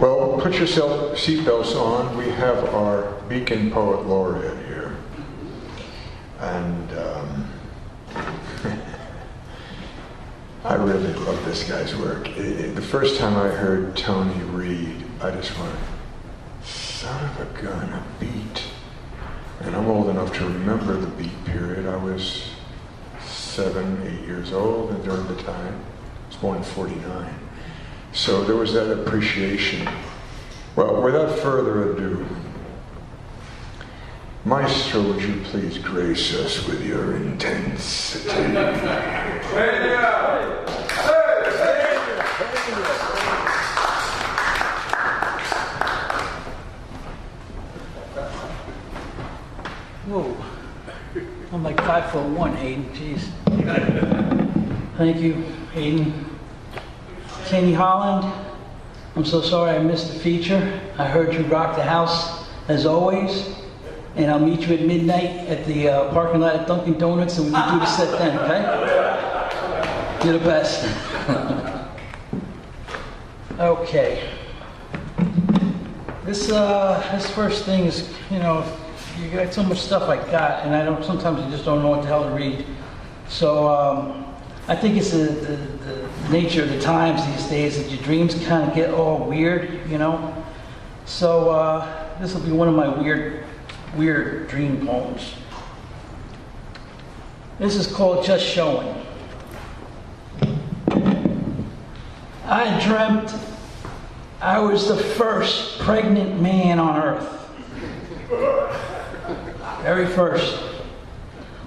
Well, put your seatbelts on. We have our Beacon Poet Laureate here. And I really love this guy's work. The first time I heard Tony read, I just went, son of a gun, a beat. And I'm old enough to remember the beat period. I was 7, 8 years old and during the time. I was born in 49. So there was that appreciation. Well, without further ado, Maestro, would you please grace us with your intensity? Whoa, I'm like 5'1", Hayden, jeez. Thank you, Hayden. Kenny Howland, I'm so sorry I missed the feature. I heard you rock the house, as always. And I'll meet you at midnight at the parking lot at Dunkin' Donuts and we can do the set then, okay? You're the best. Okay. This first thing is, you got so much stuff I got, and sometimes you just don't know what the hell to read. So, I think it's the nature of the times these days that your dreams kind of get all weird, So this will be one of my weird dream poems. This is called Just Showing. I dreamt I was the first pregnant man on earth. Very first.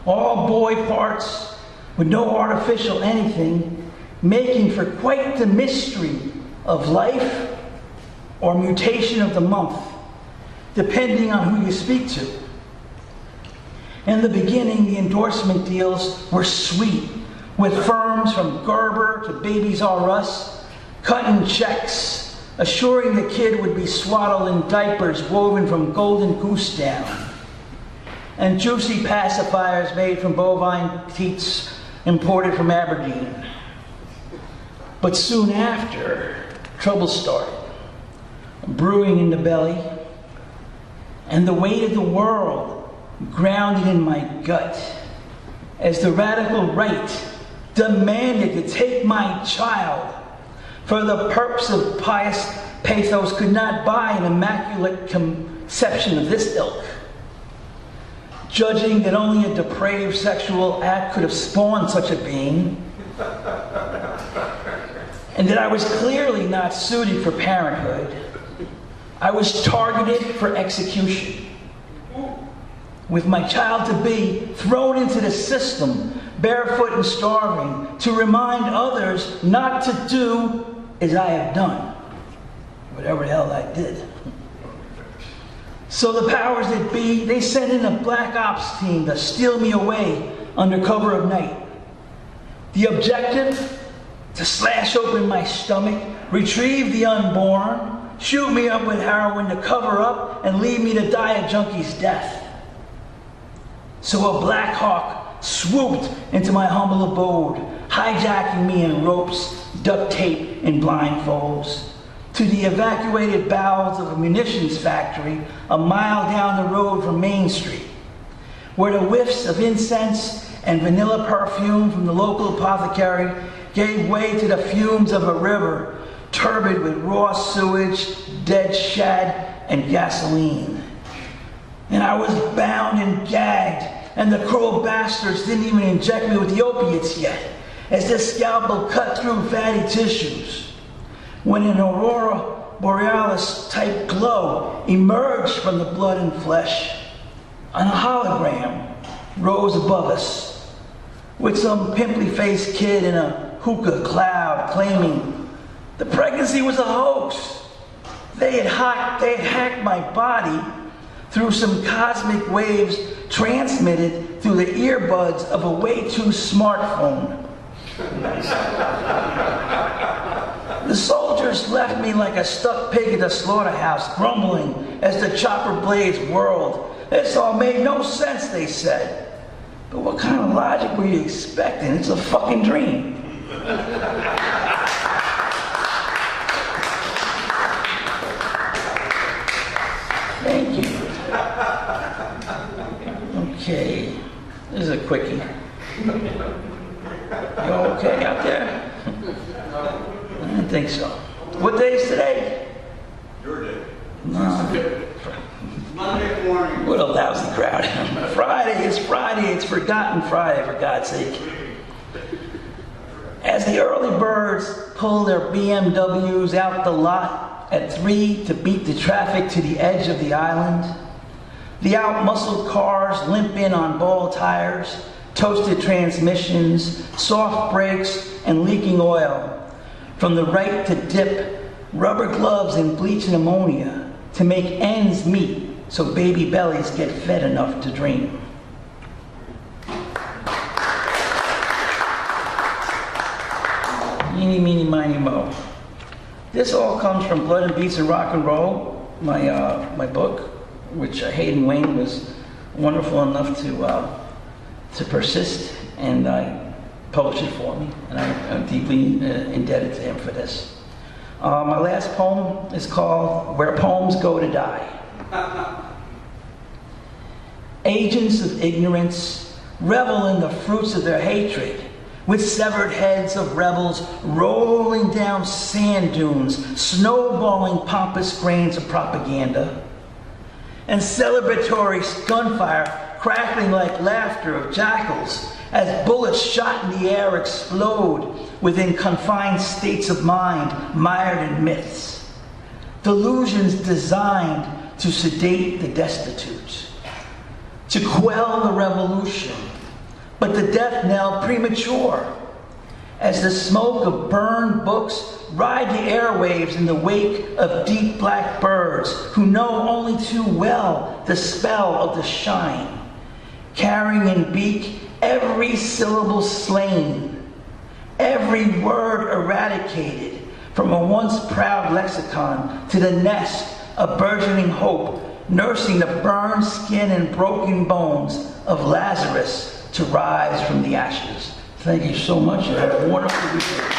All boy parts, with no artificial anything, making for quite the mystery of life or mutation of the month, depending on who you speak to. In the beginning, the endorsement deals were sweet, with firms from Gerber to Babies R Us, cutting checks, assuring the kid would be swaddled in diapers woven from golden goose down, and juicy pacifiers made from bovine teats imported from Aberdeen. But soon after, trouble started, brewing in the belly, and the weight of the world grounded in my gut as the radical right demanded to take my child for the purpose of pious pathos could not buy an immaculate conception of this ilk. Judging that only a depraved sexual act could have spawned such a being, and that I was clearly not suited for parenthood, I was targeted for execution. With my child-to-be thrown into the system, barefoot and starving, to remind others not to do as I have done, whatever the hell I did. So the powers that be, they sent in a black ops team to steal me away under cover of night. The objective? To slash open my stomach, retrieve the unborn, shoot me up with heroin to cover up, and leave me to die a junkie's death. So a Black Hawk swooped into my humble abode, hijacking me in ropes, duct tape, and blindfolds, to the evacuated bowels of a munitions factory a mile down the road from Main Street, where the whiffs of incense and vanilla perfume from the local apothecary gave way to the fumes of a river turbid with raw sewage, dead shad, and gasoline. And I was bound and gagged, and the cruel bastards didn't even inject me with the opiates yet, as this scalpel cut through fatty tissues, when an aurora borealis type glow emerged from the blood and flesh, and a hologram rose above us, with some pimply-faced kid in a hookah cloud claiming the pregnancy was a hoax. They had hacked my body through some cosmic waves transmitted through the earbuds of a way too smartphone. The soldiers left me like a stuck pig at the slaughterhouse, grumbling as the chopper blades whirled. This all made no sense, they said. But what kind of logic were you expecting? It's a fucking dream. Okay, this is a quickie. You okay out there? I don't think so. What day is today? Your day. No. Monday morning. What a lousy crowd. Friday, it's Forgotten Friday, for God's sake. As the early birds pull their BMWs out the lot at 3 to beat the traffic to the edge of the island, the out-muscled cars limp in on ball tires, toasted transmissions, soft brakes, and leaking oil. From the right to dip, rubber gloves and bleach and ammonia to make ends meet so baby bellies get fed enough to dream. Eeny, meeny, miny, mo. This all comes from Blood and Beats and Rock and Roll, my book, which Hayden Wayne was wonderful enough to persist and publish it for me, and I'm deeply indebted to him for this. My last poem is called Where Poems Go to Die. Agents of ignorance revel in the fruits of their hatred, with severed heads of rebels rolling down sand dunes, snowballing pompous grains of propaganda, and celebratory gunfire crackling like laughter of jackals as bullets shot in the air explode within confined states of mind mired in myths. Delusions designed to sedate the destitute, to quell the revolution, but the death knell premature, as the smoke of burned books ride the airwaves in the wake of deep black birds who know only too well the spell of the shine, carrying in beak every syllable slain, every word eradicated from a once proud lexicon to the nest of burgeoning hope, nursing the burned skin and broken bones of Lazarus to rise from the ashes. Thank you so much and have a wonderful weekend.